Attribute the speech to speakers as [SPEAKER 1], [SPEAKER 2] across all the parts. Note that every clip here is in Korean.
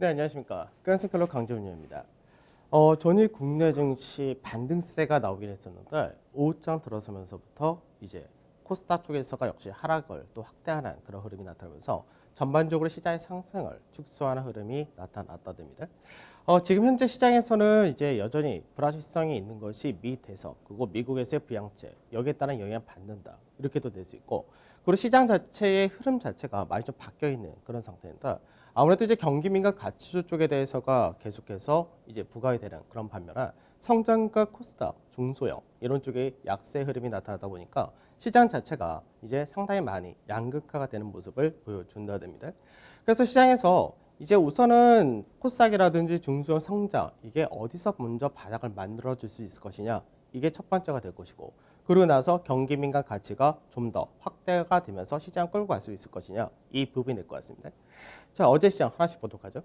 [SPEAKER 1] 네, 안녕하십니까. 끈스클럽 강재훈입니다. 전일 국내 증시 반등세가 나오긴 했었는데 오후장 들어서면서부터 이제 코스닥 쪽에서가 역시 하락을 또 확대하는 그런 흐름이 나타나면서 전반적으로 시장의 상승을 축소하는 흐름이 나타났다 됩니다. 지금 현재 시장에서는 이제 여전히 불확실성이 있는 것이 미 대선 그리고 미국에서의 부양책 여기에 따른 영향을 받는다 이렇게도 될 수 있고, 그리고 시장 자체의 흐름 자체가 많이 좀 바뀌어 있는 그런 상태입니다. 아무래도 이제 경기민감 가치주 쪽에 대해서가 계속해서 이제 부각이 되는 그런 반면에 성장과 코스닥, 중소형 이런 쪽에 약세 흐름이 나타나다 보니까 시장 자체가 이제 상당히 많이 양극화가 되는 모습을 보여준다 됩니다. 그래서 시장에서 이제 우선은 코스닥이라든지 중소형 성장 이게 어디서 먼저 바닥을 만들어 줄 수 있을 것이냐, 이게 첫 번째가 될 것이고, 그러고 나서 경기 민감 가치가 좀 더 확대가 되면서 시장 끌고 갈 수 있을 것이냐, 이 부분이 될 것 같습니다. 자, 어제 시장 하나씩 보도록 하죠.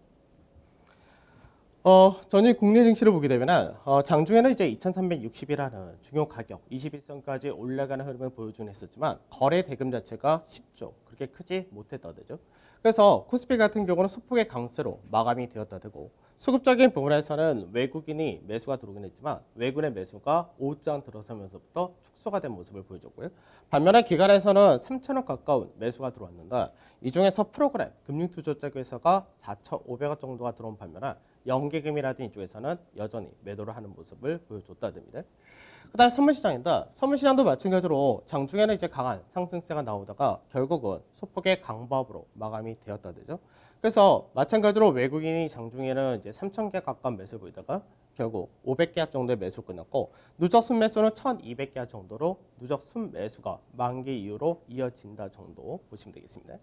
[SPEAKER 1] 전일 국내 증시를 보게 되면 장중에는 이제 2360이라는 중요 가격 21선까지 올라가는 흐름을 보여주긴 했었지만 거래 대금 자체가 10조 그렇게 크지 못했다 되죠. 그래서 코스피 같은 경우는 소폭의 강세로 마감이 되었다 되고, 수급적인 부분에서는 외국인이 매수가 들어오긴 했지만 외국인의 매수가 오후장 들어서면서부터 축소가 된 모습을 보여줬고요. 반면에 기관에서는 3천억 가까운 매수가 들어왔는데 이 중에서 프로그램 금융투자자에서가 4,500억 정도가 들어온 반면에 연계금이라든지 이쪽에서는 여전히 매도를 하는 모습을 보여줬다 됩니다. 그다음에 선물시장인데 선물시장도 마찬가지로 장중에는 이제 강한 상승세가 나오다가 결국은 소폭의 강보합으로 마감이 되었다 되죠. 그래서 마찬가지로 외국인이 장중에는 이제 3,000개 가까운 매수를 보이다가 결국 500개 정도의 매수를 끝났고, 누적 순매수는 1,200개 정도로 누적 순매수가 만기 이후로 이어진다 정도 보시면 되겠습니다.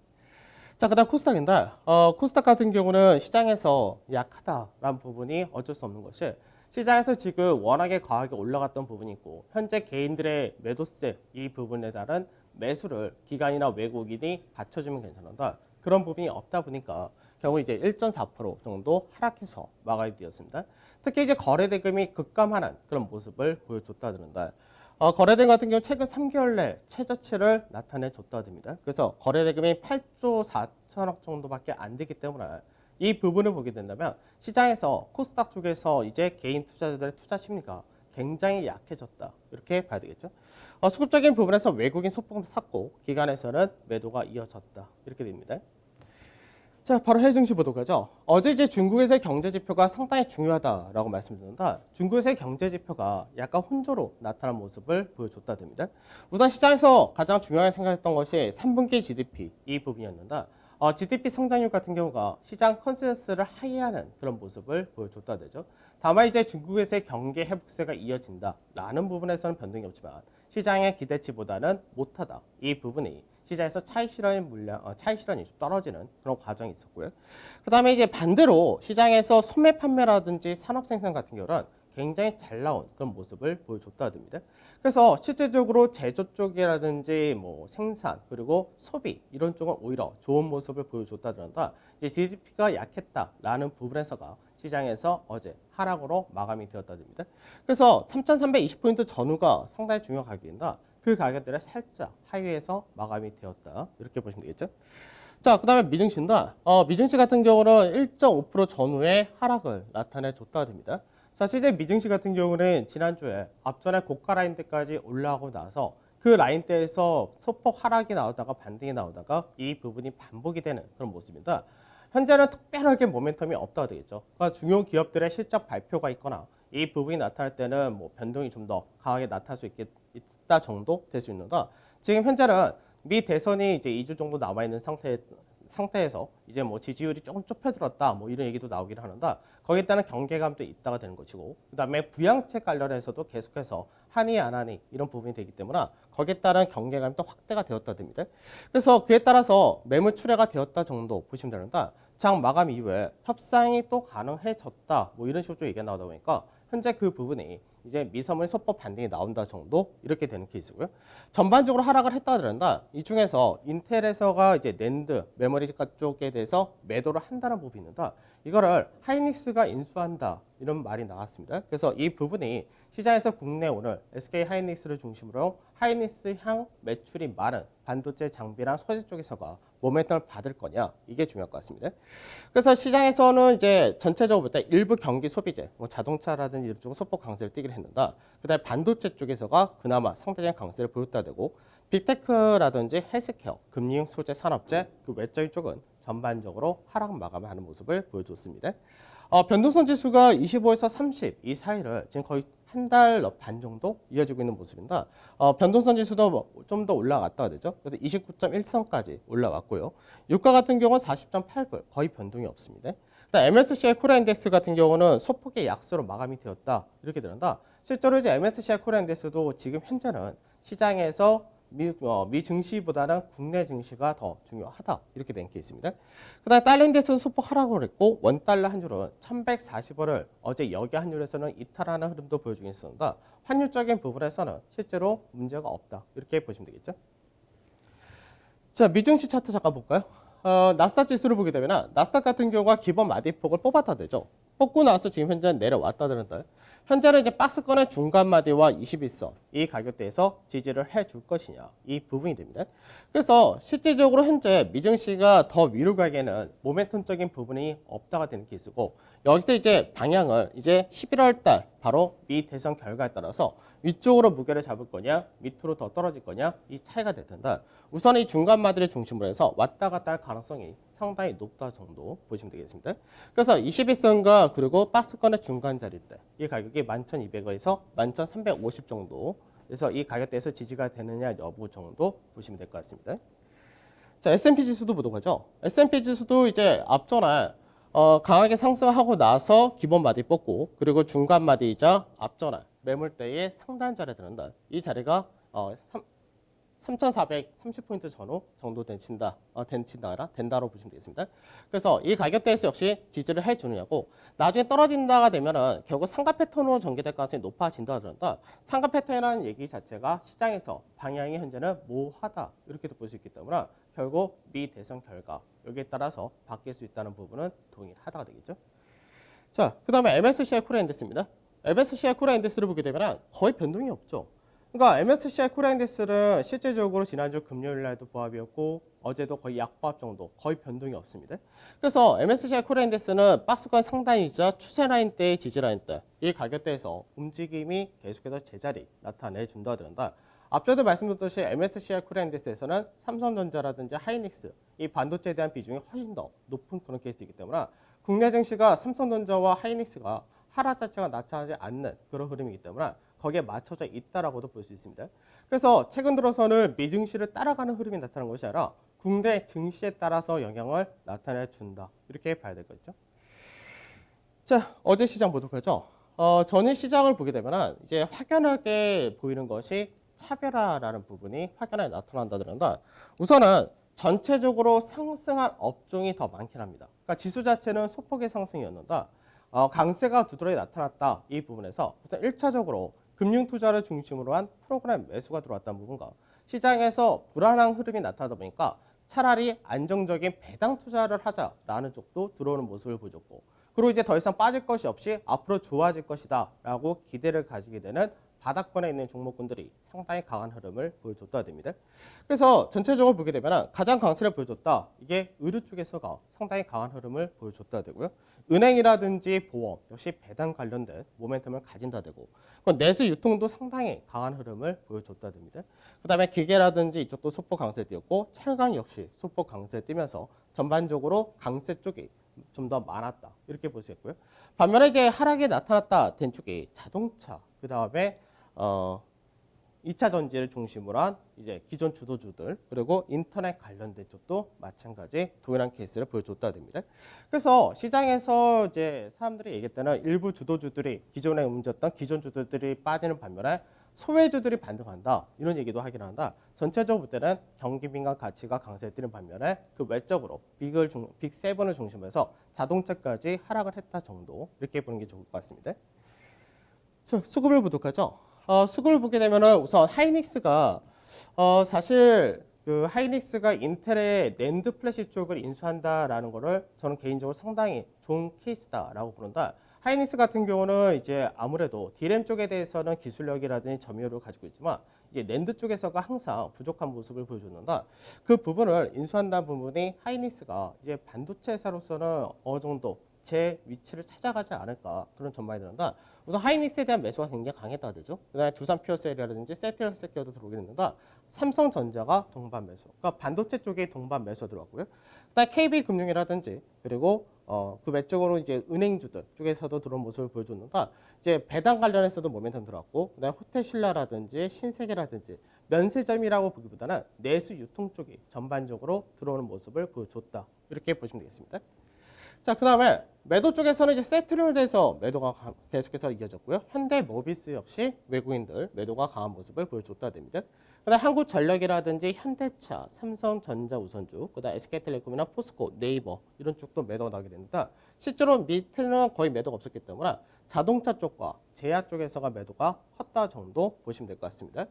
[SPEAKER 1] 자, 그다음 코스닥인데 코스닥 같은 경우는 시장에서 약하다라는 부분이 어쩔 수 없는 것이, 시장에서 지금 워낙에 과하게 올라갔던 부분이 있고 현재 개인들의 매도세 이 부분에 따른 매수를 기관이나 외국인이 받쳐주면 괜찮은데 그런 부분이 없다 보니까 결국 이제 1.4% 정도 하락해서 마감이 되었습니다. 특히 이제 거래대금이 급감하는 그런 모습을 보여줬다는데 거래대금 같은 경우 최근 3개월 내 최저치를 나타내줬다 됩니다. 그래서 거래대금이 8조 4천억 정도밖에 안 되기 때문에 이 부분을 보게 된다면 시장에서 코스닥 쪽에서 이제 개인 투자자들의 투자 심리가 굉장히 약해졌다 이렇게 봐야 되겠죠. 수급적인 부분에서 외국인 소폭 샀고 기관에서는 매도가 이어졌다 이렇게 됩니다. 자, 바로 해외 증시 보도록 하죠. 어제 이제 중국에서의 경제 지표가 상당히 중요하다라고 말씀드렸는데 중국에서의 경제 지표가 약간 혼조로 나타난 모습을 보여줬다 됩니다. 우선 시장에서 가장 중요하게 생각했던 것이 3분기 GDP 이 부분이었는데 GDP 성장률 같은 경우가 시장 컨센서스를 하회하는 그런 모습을 보여줬다 되죠. 다만 이제 중국에서의 경기 회복세가 이어진다라는 부분에서는 변동이 없지만 시장의 기대치보다는 못하다 이 부분이 시장에서 차익 실현의 물량, 차익 실현이 좀 떨어지는 그런 과정이 있었고요. 그다음에 이제 반대로 시장에서 소매 판매라든지 산업 생산 같은 경우는 굉장히 잘 나온 그런 모습을 보여줬다 됩니다. 그래서 실제적으로 제조 쪽이라든지 뭐 생산 그리고 소비 이런 쪽은 오히려 좋은 모습을 보여줬다든가 이제 GDP가 약했다라는 부분에서가 시장에서 어제 하락으로 마감이 되었다 됩니다. 그래서 3,320포인트 전후가 상당히 중요한 가격인데 그 가격들이 살짝 하위에서 마감이 되었다 이렇게 보시면 되겠죠. 자, 그 다음에 미증시인데 미증시 같은 경우는 1.5% 전후에 하락을 나타내줬다 됩니다. 사실 이제 미증시 같은 경우는 지난주에 앞전에 고가 라인대까지 올라오고 나서 그 라인대에서 소폭 하락이 나오다가 반등이 나오다가 이 부분이 반복이 되는 그런 모습입니다. 현재는 특별하게 모멘텀이 없다고 되겠죠. 그러니까 중요 기업들의 실적 발표가 있거나 이 부분이 나타날 때는 뭐 변동이 좀 더 강하게 나타날 수 있다 정도 될 수 있는데 지금 현재는 미 대선이 이제 2주 정도 남아 있는 상태에서 이제 뭐 지지율이 조금 좁혀들었다 뭐 이런 얘기도 나오긴 하는데 거기에 따른 경계감도 있다가 되는 것이고, 그다음에 부양책 관련해서도 계속해서 하니 안 하니 이런 부분이 되기 때문에 거기에 따른 경계감이 또 확대가 되었다 됩니다. 그래서 그에 따라서 매물 출회가 되었다 정도 보시면 되는데 장 마감 이후에 협상이 또 가능해졌다 뭐 이런 식으로 좀 얘기가 나오다 보니까 현재 그 부분이 이제 미서물 소법 반등이 나온다 정도 이렇게 되는 케이스고요. 전반적으로 하락을 했다 그런다. 이 중에서 인텔에서가 이제 낸드 메모리 쪽에 대해서 매도를 한다는 부분이 있는데 이거를 하이닉스가 인수한다 이런 말이 나왔습니다. 그래서 이 부분이 시장에서 국내 오늘 SK 하이닉스를 중심으로 하이닉스 향 매출이 많은 반도체 장비랑 소재 쪽에서가 모멘텀을 받을 거냐 이게 중요할 것 같습니다. 그래서 시장에서는 이제 전체적으로 볼 때 일부 경기 소비재, 뭐 자동차라든지 이런 쪽은 소폭 강세를 띠긴 했는데 그다음에 반도체 쪽에서가 그나마 상대적인 강세를 보였다 되고 빅테크라든지 헬스케어, 금융, 소재, 산업재 그 외적인 쪽은 전반적으로 하락 마감하는 모습을 보여줬습니다. 변동성 지수가 25에서 30 이 사이를 지금 거의 한 달 반 정도 이어지고 있는 모습입니다. 변동성 지수도 좀 더 올라갔다가 되죠. 그래서 29.1선까지 올라왔고요. 유가 같은 경우는 40.8불 거의 변동이 없습니다. MSCI 코리아 인덱스 같은 경우는 소폭의 약세로 마감이 되었다 이렇게 되는다. 실제로 이제 MSCI 코리아 인덱스도 지금 현재는 시장에서 미 증시보다는 국내 증시가 더 중요하다 이렇게 된 케이스입니다. 그다음 달러 인덱스는 소폭 하락을 했고 원 달러 한 줄은 1,140원을 어제 여기 환율에서는 이탈하는 흐름도 보여주고 있습니다. 환율적인 부분에서는 실제로 문제가 없다 이렇게 보시면 되겠죠. 자, 미증시 차트 잠깐 볼까요? 나스닥 지수를 보게 되면 나스닥 같은 경우가 기본 마디폭을 뽑았다 되죠. 뽑고 나서 지금 현재 내려왔다 드는데 현재는 이제 박스권의 중간 마디와 21선 이 가격대에서 지지를 해줄 것이냐 이 부분이 됩니다. 그래서 실질적으로 현재 미증시가 더 위로 가기에는 모멘텀적인 부분이 없다가 되는 케이스고 여기서 이제 방향을 이제 11월 달 바로 미 대선 결과에 따라서 위쪽으로 무게를 잡을 거냐 밑으로 더 떨어질 거냐 이 차이가 될 텐데 우선 이 중간 마디를 중심으로 해서 왔다 갔다 할 가능성이 상당히 높다 정도 보시면 되겠습니다. 그래서 21선과 그리고 박스권의 중간 자리대 이 가격이 11,200원에서 11,350 정도 그래서 이 가격대에서 지지가 되느냐 여부 정도 보시면 될 것 같습니다. 자, S&P 지수도 보도록 하죠. S&P 지수도 이제 앞전에 강하게 상승하고 나서 기본 마디 뽑고 그리고 중간 마디이자 앞전에 매물대의 상단 자리에 드는다. 이 자리가 3,430포인트 전후 정도 된다로 보시면 되겠습니다. 그래서 이 가격대에서 역시 지지를 해주느냐고 나중에 떨어진다가 되면은 결국 상가 패턴으로 전개될 가능성이 높아진다 그런다. 상가 패턴이라는 얘기 자체가 시장에서 방향이 현재는 모호하다 이렇게도 볼 수 있기 때문에 결국 미 대선 결과 여기에 따라서 바뀔 수 있다는 부분은 동일하다가 되겠죠. 자, 그 다음에 MSCI 코리아 인덱스입니다. MSCI 코리아 인덱스를 보게 되면 거의 변동이 없죠. 그러니까 MSCI 코리아 인덱스는 실제적으로 지난주 금요일 날도 보합이었고 어제도 거의 약보합 정도 거의 변동이 없습니다. 그래서 MSCI 코리아 인덱스는 박스권 상단이자 추세 라인대의 지지 라인대 이 가격대에서 움직임이 계속해서 제자리 나타내준다 그런다. 앞서도 말씀드렸듯이 MSCI 코리아 인덱스에서는 삼성전자라든지 하이닉스 이 반도체에 대한 비중이 훨씬 더 높은 그런 케이스이기 때문에 국내 증시가 삼성전자와 하이닉스가 하락 자체가 나타나지 않는 그런 흐름이기 때문에 거기에 맞춰져 있다라고도 볼 수 있습니다. 그래서 최근 들어서는 미증시를 따라가는 흐름이 나타나는 것이 아니라 국내 증시에 따라서 영향을 나타내준다. 이렇게 봐야 될 거죠. 자, 어제 시장 보도록 하죠. 전일 시장을 보게 되면 이제 확연하게 보이는 것이 차별화라는 부분이 확연하게 나타난다든가 우선은 전체적으로 상승한 업종이 더 많긴 합니다. 그러니까 지수 자체는 소폭의 상승이었는데 강세가 두드러기 나타났다. 이 부분에서 우선 1차적으로 금융투자를 중심으로 한 프로그램 매수가 들어왔다는 부분과 시장에서 불안한 흐름이 나타나다 보니까 차라리 안정적인 배당 투자를 하자라는 쪽도 들어오는 모습을 보여줬고 그리고 이제 더 이상 빠질 것이 없이 앞으로 좋아질 것이다 라고 기대를 가지게 되는 바닥권에 있는 종목군들이 상당히 강한 흐름을 보여줬다 됩니다. 그래서 전체적으로 보게 되면 가장 강세를 보여줬다. 이게 의류 쪽에서가 상당히 강한 흐름을 보여줬다 되고요. 은행이라든지 보험 역시 배당 관련된 모멘텀을 가진다 되고 내수 유통도 상당히 강한 흐름을 보여줬다 됩니다. 그다음에 기계라든지 이쪽도 소폭 강세 띄었고 철강 역시 소폭 강세 띄면서 전반적으로 강세 쪽이 좀 더 많았다 이렇게 볼 수 있고요. 반면에 이제 하락이 나타났다 된 쪽이 자동차 그 다음에 2차 전지를 중심으로 한 이제 기존 주도주들 그리고 인터넷 관련된 쪽도 마찬가지 동일한 케이스를 보여줬다 됩니다. 그래서 시장에서 이제 사람들이 얘기했다는 일부 주도주들이 기존에 움직였던 기존 주도들이 빠지는 반면에 소외주들이 반등한다 이런 얘기도 하긴 한다. 전체적으로 볼 때는 경기 민감 가치가 강세에 뛰는 반면에 그 외적으로 빅7을 중심으로 해서 자동차까지 하락을 했다 정도 이렇게 보는 게 좋을 것 같습니다. 자, 수급을 보도록 하죠. 수급을 보게 되면은 우선 하이닉스가 사실 그 하이닉스가 인텔의 낸드 플래시 쪽을 인수한다라는 거를 저는 개인적으로 상당히 좋은 케이스다라고 보는다. 하이닉스 같은 경우는 이제 아무래도 D램 쪽에 대해서는 기술력이라든지 점유율을 가지고 있지만 이제 낸드 쪽에서가 항상 부족한 모습을 보여줬는데 그 부분을 인수한다는 부분이 하이닉스가 이제 반도체 회사로서는 어느 정도 제 위치를 찾아가지 않을까 그런 전망이 드는데 우선 하이닉스에 대한 매수가 굉장히 강했다 되죠. 그다음에 두산 피어셀이라든지 세트를 헬스케어도 들어오긴 했는데 삼성전자가 동반 매수, 그러니까 반도체 쪽에 동반 매수 들어왔고요. 그다음에 KB금융이라든지 그리고 그 외적으로 이제 은행주들 쪽에서도 들어온 모습을 보여줬는데 이제 배당 관련해서도 모멘텀 들어왔고 그다음에 호텔신라라든지 신세계라든지 면세점이라고 보기보다는 내수 유통 쪽이 전반적으로 들어오는 모습을 보여줬다 이렇게 보시면 되겠습니다. 자, 그 다음에 매도 쪽에서는 이제 세트를 대해서 매도가 계속해서 이어졌고요. 현대모비스 역시 외국인들 매도가 강한 모습을 보여줬다 됩니다. 그다음 한국전력이라든지 현대차, 삼성전자 우선주, 그다음 SK텔레콤이나 포스코, 네이버 이런 쪽도 매도가 나게 됩니다. 실제로 밑에는 거의 매도가 없었기 때문에 자동차 쪽과 제약 쪽에서가 매도가 컸다 정도 보시면 될 것 같습니다.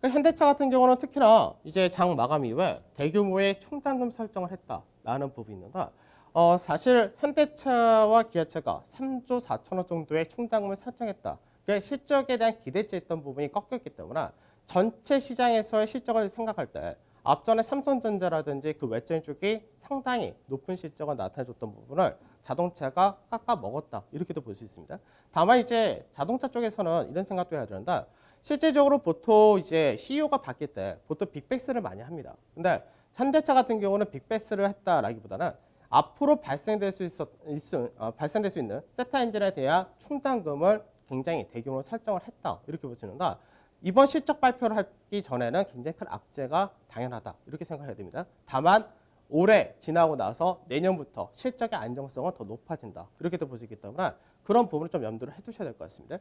[SPEAKER 1] 현대차 같은 경우는 특히나 이제 장 마감 이후에 대규모의 충당금 설정을 했다라는 부분이 있는데 사실 현대차와 기아차가 3조 4천억 정도의 충당금을 설정했다. 그러니까 실적에 대한 기대치에 있던 부분이 꺾였기 때문에 전체 시장에서의 실적을 생각할 때 앞전에 삼성전자라든지 그 외적인 쪽이 상당히 높은 실적을 나타내줬던 부분을 자동차가 깎아 먹었다. 이렇게도 볼 수 있습니다. 다만 이제 자동차 쪽에서는 이런 생각도 해야 되는데 실제적으로 보통 이제 CEO가 바뀔 때 보통 빅베스를 많이 합니다. 근데 현대차 같은 경우는 빅베스를 했다라기보다는 앞으로 발생될 수 있는 세타 엔진에 대한 충당금을 굉장히 대규모로 설정을 했다. 이렇게 보시는데 이번 실적 발표를 하기 전에는 굉장히 큰 악재가 당연하다. 이렇게 생각해야 됩니다. 다만 올해 지나고 나서 내년부터 실적의 안정성은 더 높아진다. 이렇게도 볼 수 있기 때문에 그런 부분을 좀 염두를 해두셔야 될 것 같습니다.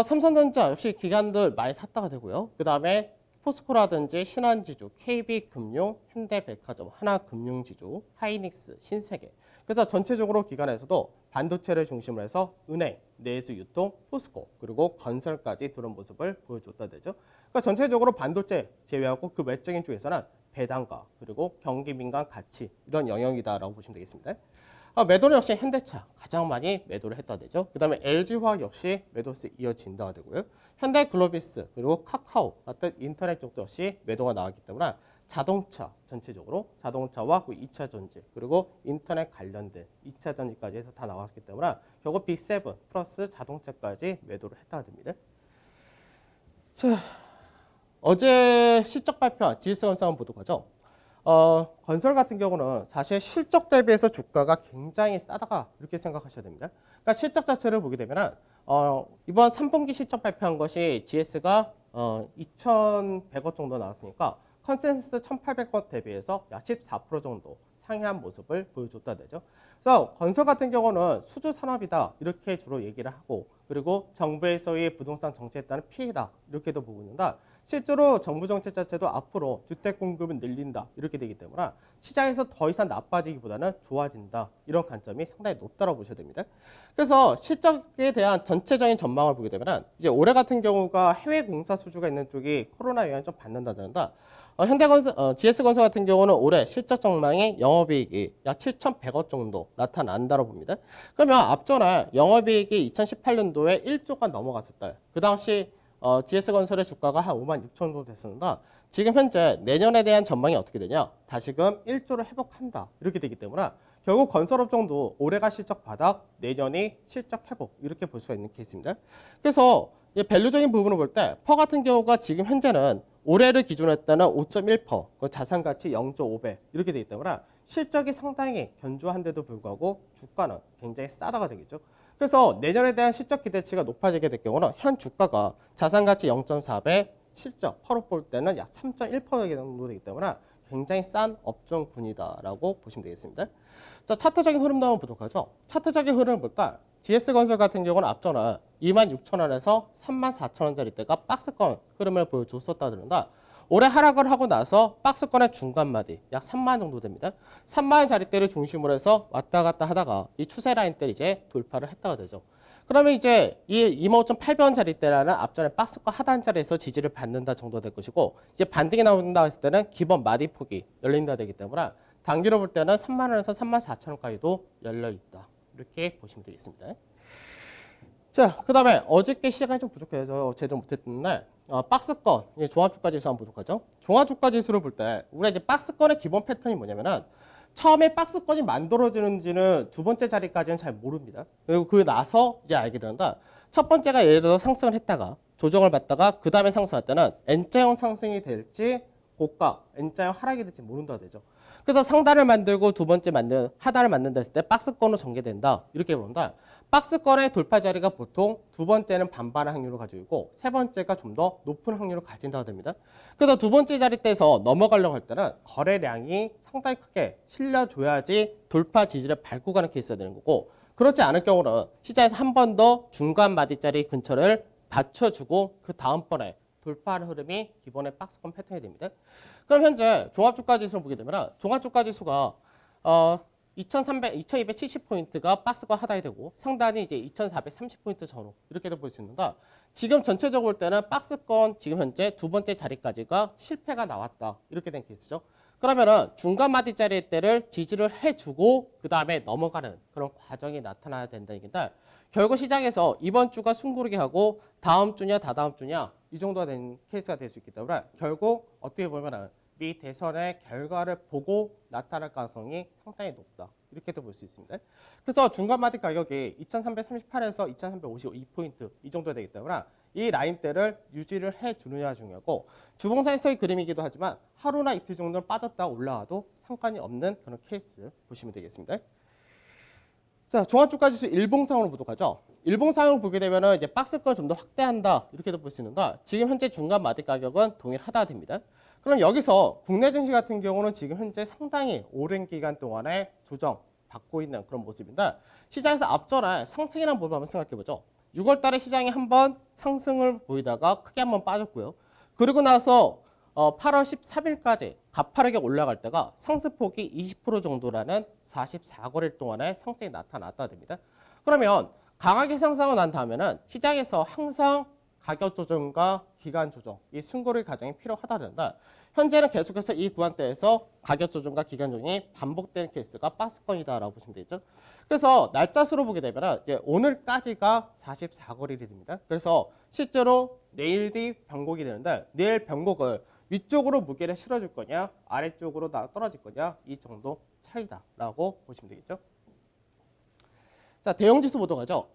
[SPEAKER 1] 삼성전자 역시 기관들 많이 샀다가 되고요. 그 다음에 포스코라든지 신한지주, KB금융, 현대백화점, 하나금융지주, 하이닉스, 신세계. 그래서 전체적으로 기관에서도 반도체를 중심으로 해서 은행, 내수유통, 포스코, 그리고 건설까지 들어온 모습을 보여줬다 되죠. 그러니까 전체적으로 반도체 제외하고 그 외적인 쪽에서는 배당과 그리고 경기민감 가치 이런 영역이다라고 보시면 되겠습니다. 매도는 역시 현대차 가장 많이 매도를 했다 되죠. 그 다음에 LG화학 역시 매도세 이어진다 되고요. 현대글로비스 그리고 카카오 같은 인터넷 쪽도 역시 매도가 나왔기 때문에 자동차 전체적으로 자동차와 그 2차 전지 그리고 인터넷 관련된 2차 전지까지 해서 다 나왔기 때문에 결국 빅7 플러스 자동차까지 매도를 했다 됩니다. 자, 어제 실적 발표한 GS건설 한번 보도록 하죠. 건설 같은 경우는 사실 실적 대비해서 주가가 굉장히 싸다가 이렇게 생각하셔야 됩니다. 그러니까 실적 자체를 보게 되면 이번 3분기 실적 발표한 것이 GS가 2,100억 정도 나왔으니까 컨센서스 1,800억 대비해서 약 14% 정도 상회한 모습을 보여줬다 되죠. 그래서 건설 같은 경우는 수주 산업이다 이렇게 주로 얘기를 하고 그리고 정부에서의 부동산 정책에 따른 피해다 이렇게도 보고 있는데 실제로 정부 정책 자체도 앞으로 주택 공급을 늘린다 이렇게 되기 때문에 시장에서 더 이상 나빠지기보다는 좋아진다 이런 관점이 상당히 높다고 보셔야 됩니다. 그래서 실적에 대한 전체적인 전망을 보게 되면 이제 올해 같은 경우가 해외 공사 수주가 있는 쪽이 코로나 영향을 좀 받는다는데 GS건설 같은 경우는 올해 실적 전망이 영업이익이 약 7,100억 정도 나타난다고 봅니다. 그러면 앞전에 영업이익이 2018년도에 1조가 넘어갔을 때 그 당시 GS건설의 주가가 한 5만 6천 정도 됐었는데 지금 현재 내년에 대한 전망이 어떻게 되냐? 다시금 1조를 회복한다. 이렇게 되기 때문에 결국 건설업종도 올해가 실적 바닥, 내년이 실적 회복 이렇게 볼 수가 있는 케이스입니다. 그래서 밸류적인 부분을 볼 때 퍼 같은 경우가 지금 현재는 올해를 기준으로 했다는 5.1%, 그 자산가치 0.5배 이렇게 되기 때문에 실적이 상당히 견조한데도 불구하고 주가는 굉장히 싸다가 되겠죠. 그래서 내년에 대한 실적 기대치가 높아지게 될 경우는 현 주가가 자산가치 0.4배, 실적 퍼로 볼 때는 약 3.1% 정도 되기 때문에 굉장히 싼 업종군이다라고 보시면 되겠습니다. 자, 차트적인 흐름도 한번 보도록 하죠. 차트적인 흐름을 볼까? GS건설 같은 경우는 앞전에 26,000원에서 34,000원짜리 때가 박스권 흐름을 보여줬었다 그러는데 올해 하락을 하고 나서 박스권의 중간마디 약 3만 정도 됩니다. 3만 자리대를 중심으로 해서 왔다 갔다 하다가 이 추세 라인대를 이제 돌파를 했다가 되죠. 그러면 이제 이 25,800원 자리대라는 앞전에 박스권 하단 자리에서 지지를 받는다 정도 될 것이고 이제 반등이 나온다 했을 때는 기본 마디 폭이 열린다 되기 때문에 단기로 볼 때는 3만 원에서 3만 4천 원까지도 열려 있다. 이렇게 보시면 되겠습니다. 자, 그 다음에 어저께 시간이 좀 부족해서 제대로 못했는데 박스권, 종합주가지수 한번 보도록 하죠. 종합주가지수를 볼 때 우리가 이제 박스권의 기본 패턴이 뭐냐면은 처음에 박스권이 만들어지는지는 두 번째 자리까지는 잘 모릅니다. 그리고 그 나서 이제 알게 되는데 첫 번째가 예를 들어 상승을 했다가 조정을 받다가 그 다음에 상승할 때는 N자형 상승이 될지 고가 N자형 하락이 될지 모른다 되죠. 그래서 상단을 만들고 두 번째 하단을 만든다 했을 때 박스권으로 전개된다 이렇게 보는다. 박스권의 돌파 자리가 보통 두 번째는 반반의 확률을 가지고 있고 세 번째가 좀 더 높은 확률을 가진다고 됩니다. 그래서 두 번째 자리대에서 넘어가려고 할 때는 거래량이 상당히 크게 실려줘야지 돌파 지지를 밟고 가는 케이스가 되는 거고 그렇지 않을 경우는 시장에서 한 번 더 중간 마디자리 근처를 받쳐주고 그 다음번에 돌파하는 흐름이 기본의 박스권 패턴이 됩니다. 그럼 현재 종합주가지수를 보게 되면 종합주가지수가 2270포인트가 박스권 하단이 되고 상단이 이제 2430포인트 전후 이렇게 볼 수 있는데 지금 전체적으로 볼 때는 박스권 지금 현재 두 번째 자리까지가 실패가 나왔다 이렇게 된 케이스죠. 그러면은 중간 마디자리 때를 지지를 해주고 그 다음에 넘어가는 그런 과정이 나타나야 된다는 얘기인데 결국 시장에서 이번 주가 숨고르게 하고 다음 주냐 다다음 주냐 이 정도가 된 케이스가 될 수 있기 때문에 결국 어떻게 보면은 미 대선의 결과를 보고 나타날 가능성이 상당히 높다. 이렇게도 볼 수 있습니다. 그래서 중간 마디 가격이 2338에서 2352포인트 이 정도 되기 때문에 이 라인대를 유지를 해주느냐 중요하고 주봉사에서의 그림이기도 하지만 하루나 이틀 정도는 빠졌다 올라와도 상관이 없는 그런 케이스 보시면 되겠습니다. 자, 종합주가지수 일봉상으로 보도록 하죠. 일봉상으로 보게 되면 이제 박스권을 좀 더 확대한다 이렇게도 볼 수 있는데 지금 현재 중간 마디 가격은 동일하다 됩니다. 그럼 여기서 국내 증시 같은 경우는 지금 현재 상당히 오랜 기간 동안에 조정 받고 있는 그런 모습인데 시장에서 앞전에 상승이라는 부분 한번 생각해 보죠. 6월 달에 시장이 한번 상승을 보이다가 크게 한번 빠졌고요. 그리고 나서 8월 13일까지 가파르게 올라갈 때가 상승폭이 20% 정도라는 44거래일 동안에 상승이 나타났다 됩니다. 그러면 강하게 상승하고 난 다음에는 시장에서 항상 가격 조정과 기간 조정, 이 순거래 과정이 필요하다는데 현재는 계속해서 이 구간대에서 가격 조정과 기간 조정이 반복되는 케이스가 박스권이다라고 보시면 되죠. 그래서 날짜 수로 보게 되면 이제 오늘까지가 44거래일이 됩니다. 그래서 실제로 내일이 변곡이 되는데 내일 변곡을 위쪽으로 무게를 실어줄 거냐 아래쪽으로 떨어질 거냐 이 정도 차이다라고 보시면 되겠죠. 자, 대형지수 보도록 하죠.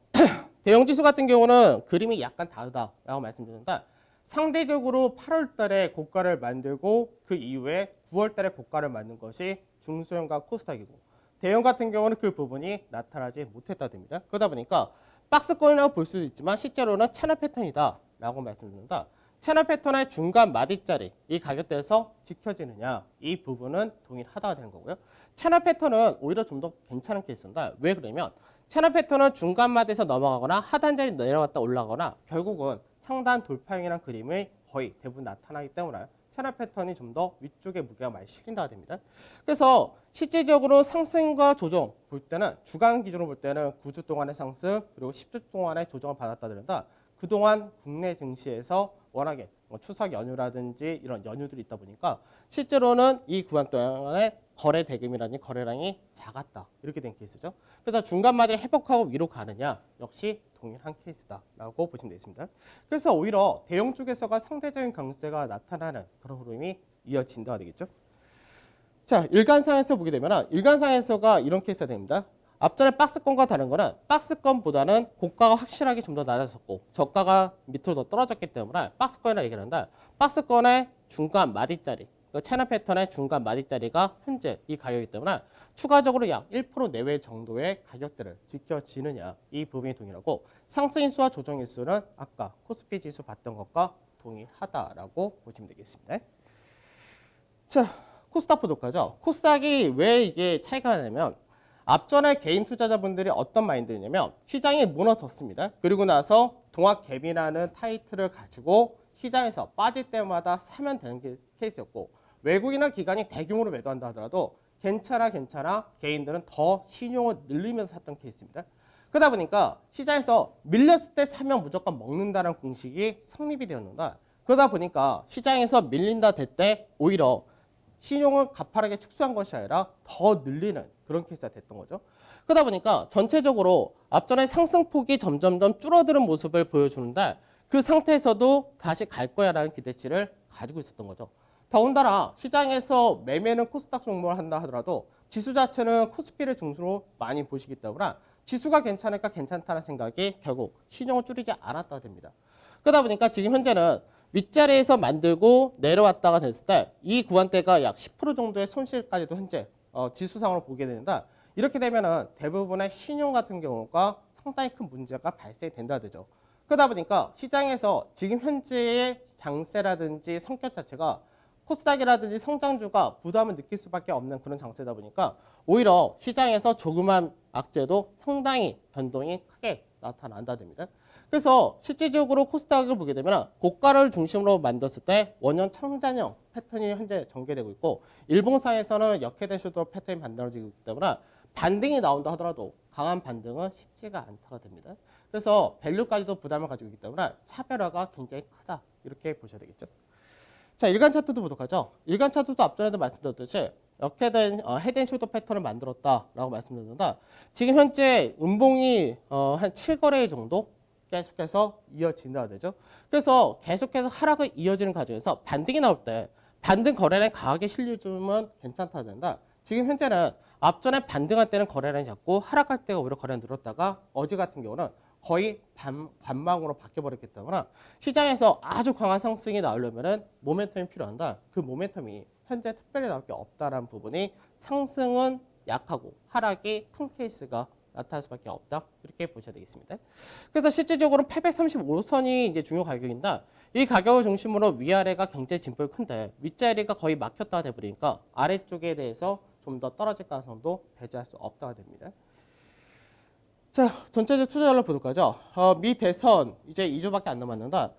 [SPEAKER 1] 대형지수 같은 경우는 그림이 약간 다르다라고 말씀드렸는데 상대적으로 8월 달에 고가를 만들고 그 이후에 9월 달에 고가를 만든 것이 중소형과 코스닥이고 대형 같은 경우는 그 부분이 나타나지 못했다 됩니다. 그러다 보니까 박스권이라고 볼 수도 있지만 실제로는 채널 패턴이다라고 말씀드립니다. 채널 패턴의 중간 마디자리 이 가격대에서 지켜지느냐 이 부분은 동일하다가 되는 거고요. 채널 패턴은 오히려 좀 더 괜찮은 케이스인데 왜 그러냐면 채널 패턴은 중간 마디에서 넘어가거나 하단자리 내려갔다 올라가거나 결국은 상단 돌파형이라는 그림이 거의 대부분 나타나기 때문에 채널 패턴이 좀 더 위쪽에 무게가 많이 실린다가 됩니다. 그래서 실질적으로 상승과 조정 볼 때는 주간 기준으로 볼 때는 9주 동안의 상승 그리고 10주 동안의 조정을 받았다 그런다. 그동안 국내 증시에서 워낙에 추석 연휴라든지 이런 연휴들이 있다 보니까 실제로는 이 구간 동안에 거래 대금이라든지 거래량이 작았다. 이렇게 된 케이스죠. 그래서 중간 마디를 회복하고 위로 가느냐 역시 동일한 케이스다라고 보시면 되겠습니다. 그래서 오히려 대형 쪽에서가 상대적인 강세가 나타나는 그런 흐름이 이어진다가 되겠죠. 자, 일간상에서 보게 되면 일간상에서가 이런 케이스가 됩니다. 앞전에 박스권과 다른 거는 박스권보다는 고가가 확실하게 좀 더 낮아졌고 저가가 밑으로 더 떨어졌기 때문에 박스권이라고 얘기하는데 박스권의 중간 마디자리 채널 패턴의 중간 마디자리가 현재 이 가격이기 때문에 추가적으로 약 1% 내외 정도의 가격대를 지켜지느냐 이 부분이 동일하고 상승인수와 조정인수는 아까 코스피 지수 봤던 것과 동일하다라고 보시면 되겠습니다. 자, 코스닥 보도록 하죠. 코스닥이 왜 이게 차이가 나냐면 앞전에 개인 투자자분들이 어떤 마인드냐면 시장이 무너졌습니다. 그리고 나서 동학갭이라는 타이틀을 가지고 시장에서 빠질 때마다 사면 되는 케이스였고 외국인이나 기관이 대규모로 매도한다 하더라도 괜찮아 개인들은 더 신용을 늘리면서 샀던 케이스입니다. 그러다 보니까 시장에서 밀렸을 때 사면 무조건 먹는다는 공식이 성립이 되었는데 그러다 보니까 시장에서 밀린다 될 때 오히려 신용을 가파르게 축소한 것이 아니라 더 늘리는 그런 케이스가 됐던 거죠. 그러다 보니까 전체적으로 앞전에 상승폭이 점점점 줄어드는 모습을 보여주는데 그 상태에서도 다시 갈 거야라는 기대치를 가지고 있었던 거죠. 더군다나 시장에서 매매는 코스닥 종목을 한다 하더라도 지수 자체는 코스피를 중심으로 많이 보시기 때문에 지수가 괜찮으니까 괜찮다는 생각이 결국 신용을 줄이지 않았다가 됩니다. 그러다 보니까 지금 현재는 윗자리에서 만들고 내려왔다가 됐을 때 이 구간대가 약 10% 정도의 손실까지도 현재 지수상으로 보게 되는데 이렇게 되면은 대부분의 신용 같은 경우가 상당히 큰 문제가 발생된다 되죠. 그러다 보니까 시장에서 지금 현재의 장세라든지 성격 자체가 코스닥이라든지 성장주가 부담을 느낄 수밖에 없는 그런 장세다 보니까 오히려 시장에서 조그만 악재도 상당히 변동이 크게 나타난다 됩니다. 그래서 실질적으로 코스닥을 보게 되면 고가를 중심으로 만들었을 때 원년 청산형 패턴이 현재 전개되고 있고 일봉상에서는 역회된 슈도 패턴이 만들어지고 있기 때문에 반등이 나온다 하더라도 강한 반등은 쉽지가 않다가 됩니다. 그래서 밸류까지도 부담을 가지고 있기 때문에 차별화가 굉장히 크다 이렇게 보셔야 되겠죠. 자, 일간 차트도 보도록 하죠. 일간 차트도 앞전에도 말씀드렸듯이 역회된 헤드앤숄더 패턴을 만들었다라고 말씀드렸는데 지금 현재 음봉이 한 7거래 정도 계속해서 이어진다 되죠. 그래서 계속해서 하락을 이어지는 과정에서 반등이 나올 때 반등 거래량이 강하게 실려주면 괜찮다 된다. 지금 현재는 앞전에 반등할 때는 거래량이 작고 하락할 때가 오히려 거래량이 늘었다가 어제 같은 경우는 거의 관망으로 바뀌어버렸기 때문에 시장에서 아주 강한 상승이 나오려면 모멘텀이 필요한다. 그 모멘텀이 현재 특별히 나올 게 없다라는 부분이 상승은 약하고 하락이 큰 케이스가 나타날 수밖에 없다. 이렇게 보셔야 되겠습니다. 그래서 실질적으로 835선이 이제 중요 가격인데 이 가격을 중심으로 위아래가 굉장히 진폭이 큰데 윗자리가 거의 막혔다가 돼버리니까 아래쪽에 대해서 좀 더 떨어질 가능성도 배제할 수 없다가 됩니다. 자, 전체적 투자 전략 보도록 하죠. 미 대선 이제 2주밖에 안 남았는데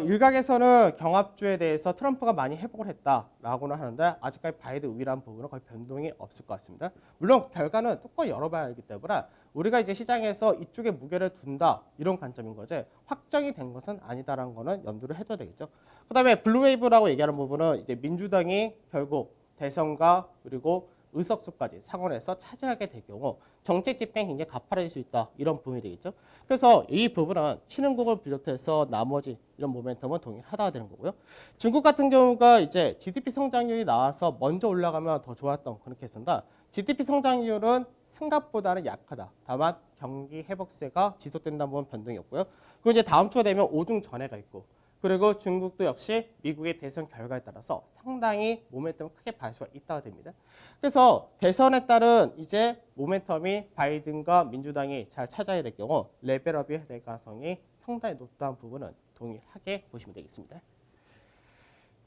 [SPEAKER 1] 일각에서는 경합주에 대해서 트럼프가 많이 회복을 했다라고는 하는데 아직까지 바이든 우위라는 부분은 거의 변동이 없을 것 같습니다. 물론 결과는 뚜껑 열어봐야 하기 때문에 우리가 이제 시장에서 이쪽에 무게를 둔다 이런 관점인 거지 확정이 된 것은 아니다라는 거는 염두를 해둬야 되겠죠. 그다음에 블루웨이브라고 얘기하는 부분은 이제 민주당이 결국 대선과 그리고 의석수까지 상원에서 차지하게 될 경우 정책 집행이 굉장히 가파라질 수 있다. 이런 부분이 되겠죠. 그래서 이 부분은 신흥국을 비롯해서 나머지 이런 모멘텀은 동일하다가 되는 거고요. 중국 같은 경우가 이제 GDP 성장률이 나와서 먼저 올라가면 더 좋았던 그런 케이스인데 GDP 성장률은 생각보다는 약하다. 다만 경기 회복세가 지속된다는 부분 변동이 없고요. 그리고 이제 다음 주가 되면 오중 전해가 있고 그리고 중국도 역시 미국의 대선 결과에 따라서 상당히 모멘텀을 크게 받을 수가 있다가 됩니다. 그래서 대선에 따른 이제 모멘텀이 바이든과 민주당이 잘 찾아야 될 경우 레벨업이 될 가능성이 상당히 높다는 부분은 동일하게 보시면 되겠습니다.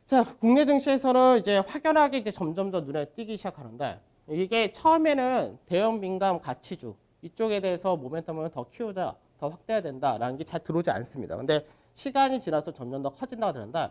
[SPEAKER 1] 자, 국내 증시에서는 이제 확연하게 이제 점점 더 눈에 띄기 시작하는데 이게 처음에는 대형 민감 가치주 이쪽에 대해서 모멘텀을 더 키우자, 더 확대해야 된다라는 게 잘 들어오지 않습니다. 근데 시간이 지나서 점점 더 커진다고 되는데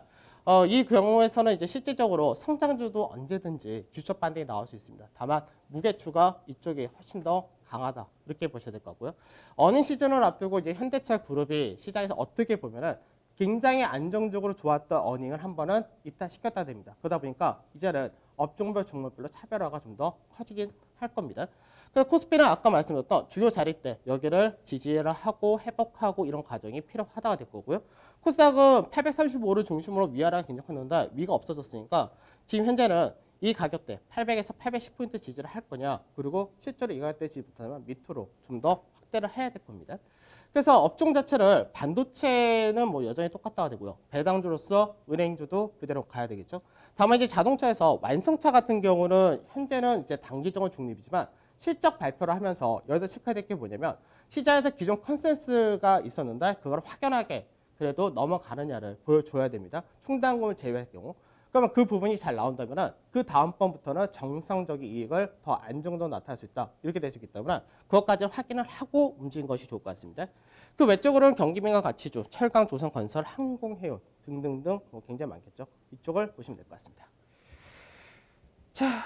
[SPEAKER 1] 이 경우에서는 이제 실질적으로 성장주도 언제든지 기술적 반등이 나올 수 있습니다. 다만 무게추가 이쪽이 훨씬 더 강하다 이렇게 보셔야 될 것 같고요. 어닝 시즌을 앞두고 이제 현대차 그룹이 시장에서 어떻게 보면은 굉장히 안정적으로 좋았던 어닝을 한 번은 이탈시켰다 됩니다. 그러다 보니까 이제는 업종별 종목별로 차별화가 좀 더 커지긴 할 겁니다. 그래서 코스피는 아까 말씀드렸던 주요 자리대 여기를 지지를 하고 회복하고 이런 과정이 필요하다가 될 거고요. 코스닥은 835를 중심으로 위아래가 굉장히 컸는데 위가 없어졌으니까 지금 현재는 이 가격대 800에서 810포인트 지지를 할 거냐 그리고 실제로 이 가격대 지지 못하면 밑으로 좀 더 확대를 해야 될 겁니다. 그래서 업종 자체를 반도체는 뭐 여전히 똑같다가 되고요. 배당주로서 은행주도 그대로 가야 되겠죠. 다만 이제 자동차에서 완성차 같은 경우는 현재는 이제 단기적으로 중립이지만 실적 발표를 하면서 여기서 체크해야 될 게 뭐냐면 시장에서 기존 컨센서스가 있었는데 그걸 확연하게 그래도 넘어가느냐를 보여줘야 됩니다. 충당금을 제외할 경우. 그러면 그 부분이 잘 나온다면 그 다음번부터는 정상적인 이익을 더 안정적으로 나타날 수 있다. 이렇게 될 수 있기 때문에 그것까지 확인을 하고 움직이는 것이 좋을 것 같습니다. 그 외적으로는 경기민감 가치주, 철강, 조선건설, 항공해운 등등등 뭐 굉장히 많겠죠. 이쪽을 보시면 될 것 같습니다. 자,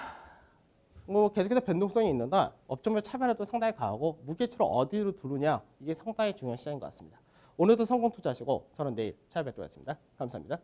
[SPEAKER 1] 뭐 계속해서 변동성이 있는데 업종별 차별화도 상당히 강하고 무게추를 어디로 두느냐 이게 상당히 중요한 시장인 것 같습니다. 오늘도 성공 투자하시고 저는 내일 찾아뵙도록 하겠습니다. 감사합니다.